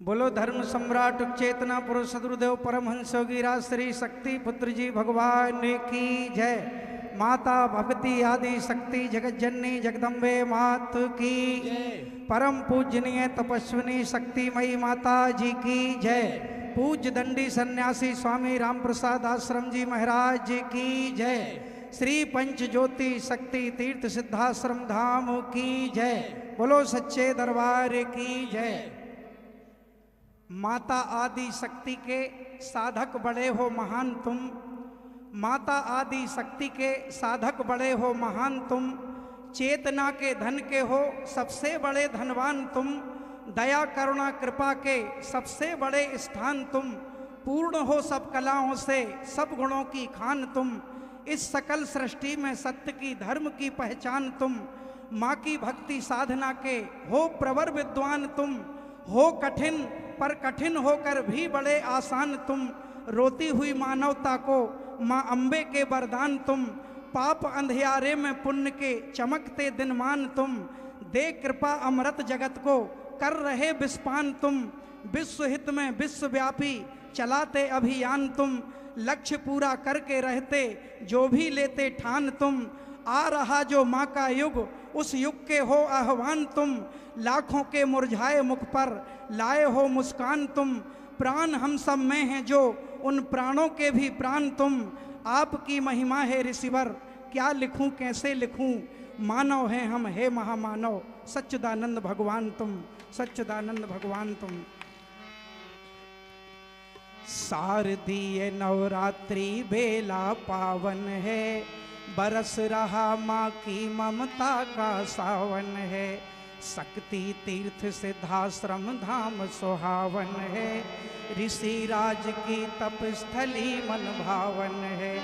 बोलो धर्म सम्राट चेतना पुरुष सदगुरुदेव परमहंस योगी राज श्री शक्ति पुत्र जी भगवान की जय। माता भगवती आदि शक्ति जगत जननी जगदम्बे मात की परम पूजनीय तपस्विनी शक्तिमयी माता जी की जय। पूज्य दंडी सन्यासी स्वामी राम प्रसाद आश्रम जी महाराज जी की जय। श्री पंच ज्योति शक्ति तीर्थ सिद्धाश्रम धाम की जय। बोलो सच्चे दरबार की जय। माता आदि शक्ति के साधक बड़े हो महान तुम, माता आदि शक्ति के साधक बड़े हो महान तुम, चेतना के धन के हो सबसे बड़े धनवान तुम, दया करुणा कृपा के सबसे बड़े स्थान तुम, पूर्ण हो सब कलाओं से सब गुणों की खान तुम, इस सकल सृष्टि में सत्य की धर्म की पहचान तुम, माँ की भक्ति साधना के हो प्रवर विद्वान तुम, हो कठिन पर कठिन होकर भी बड़े आसान तुम, रोती हुई मानवता को माँ अम्बे के वरदान तुम, पाप अंधियारे में पुण्य के चमकते दिनमान तुम, दे कृपा अमृत जगत को कर रहे विस्पान तुम, विश्व हित में विश्वव्यापी चलाते अभियान तुम, लक्ष्य पूरा करके रहते जो भी लेते ठान तुम, आ रहा जो माँ का युग उस युग के हो आह्वान तुम, लाखों के मुरझाए मुख पर लाए हो मुस्कान तुम, प्राण हम सब में हैं जो उन प्राणों के भी प्राण तुम, आपकी महिमा है ऋषिवर क्या लिखूं कैसे लिखूं, मानव हैं हम हे महामानव सच्चिदानंद भगवान तुम, सच्चिदानंद भगवान तुम। शारदीय नवरात्रि बेला पावन है, बरस रहा माँ की ममता का सावन है, शक्ति तीर्थ सिद्धाश्रम धाम सुहावन है, ऋषि राज की तपस्थली मन भावन है,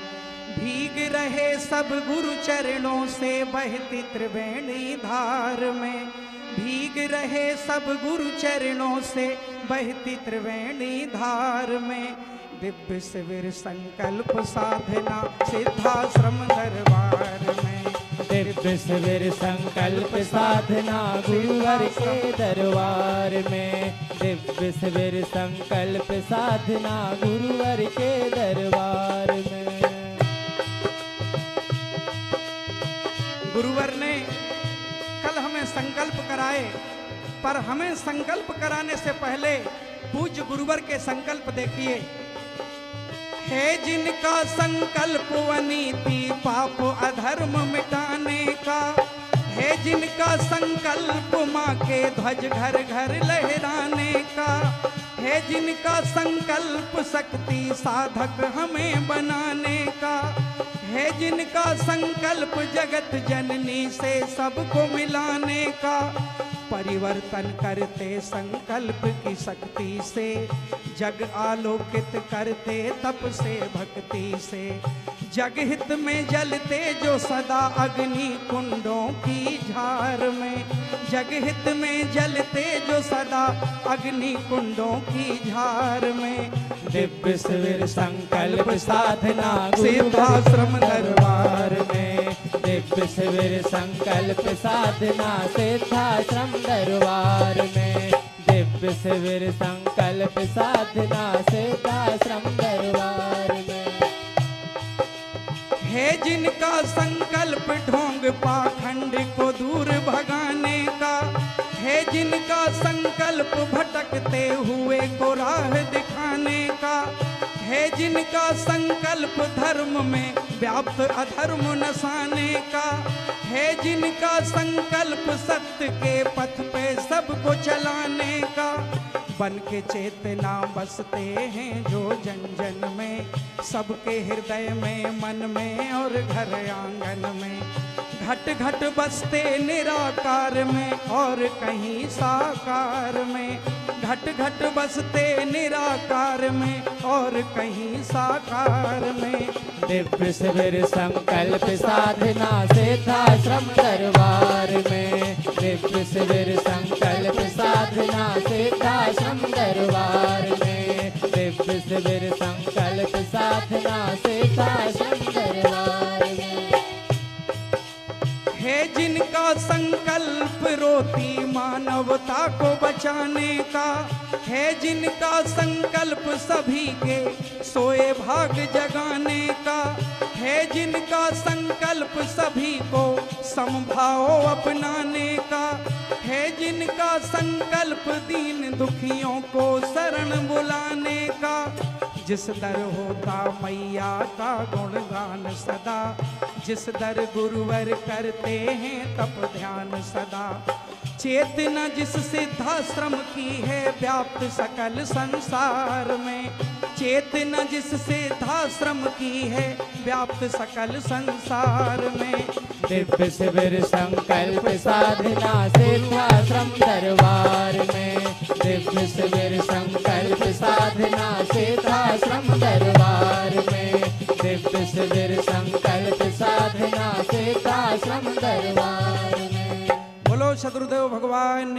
भीग रहे सब गुरु चरणों से बहती त्रिवेणी धार में, भीग रहे सब गुरु चरणों से बहती त्रिवेणी धार में, दिव्य शिविर संकल्प साधना सिद्धाश्रम दरबार में, दिव्य शिविर संकल्प साधना गुरुवर के दरबार में, दिव्य शिविर संकल्प साधना गुरुवर के दरबार में। गुरुवर ने कल हमें संकल्प कराए, पर हमें संकल्प कराने से पहले पूज्य गुरुवर के संकल्प देखिए। है जिनका संकल्प अनीति पाप अधर्म मिटाने का, है जिनका संकल्प माँ के ध्वज घर घर लहराने का, है जिनका संकल्प शक्ति साधक हमें बनाने का, है जिनका संकल्प जगत जननी से सबको मिलाने का, परिवर्तन करते संकल्प की शक्ति से, जग आलोकित करते तप से भक्ति से, जग हित में जलते जो सदा अग्नि कुंडों की झार में, जग हित में जलते जो सदा अग्नि कुंडों की झार में, दिव्य शिविर संकल्प साधना सिद्धाश्रम दरबार में, दिव्य शिविर संकल्प साधना सिद्धाश्रम दरबार में, दिव्य शिविर संकल्प साधना सिद्धाश्रम दरबार में। है जिनका संकल्प ढोंग पाखंड को दूर भगाने का, है जिनका संकल्प भटकते हुए को राह दिखाने का, है जिनका संकल्प धर्म में व्याप्त अधर्म नसाने का, है जिनका संकल्प सत्य के पथ पे सबको चलाने का, बन के चेतना बसते हैं जो जन जन में, सबके हृदय में मन में और घर आंगन में, घट घट बसते निराकार में और कहीं साकार में, घट घट बसते निराकार में और कहीं साकार में, दिव्य शिविर संकल्प साधना सिद्धाश्रम दरबार में, दिव्य शिविर संकल्प साधना सिद्धाश्रम दरबार में, दिव्य शिविर संकल्प साधना सिद्धाश्रम दरबार में। है जिनका संकल्प संकल्प रोती मानवता को बचाने का है, जिनका संकल्प सभी के सोए भाग जगाने का है, जिनका संकल्प सभी को समभाव अपनाने का है, जिनका संकल्प दीन दुखियों को शरण बुलाने का। जिस दर होता मैया का गुणगान सदा, जिस दर गुरुवर करते हैं तप ध्यान सदा। चेतना जिस सिद्धाश्रम की है व्याप्त सकल संसार में, चेतना जिस सिद्धाश्रम की है व्याप्त सकल संसार में। दिव्य शिविर संकल्प साधना सिद्धाश्रम दरबार में, दिव्य शिविर संकल्प साधना सिद्धाश्रम दरबार में, दिव्य शिविर संकल्प साधना सिद्धाश्रम दरबार में। बोलो सद्गुरुदेव भगवान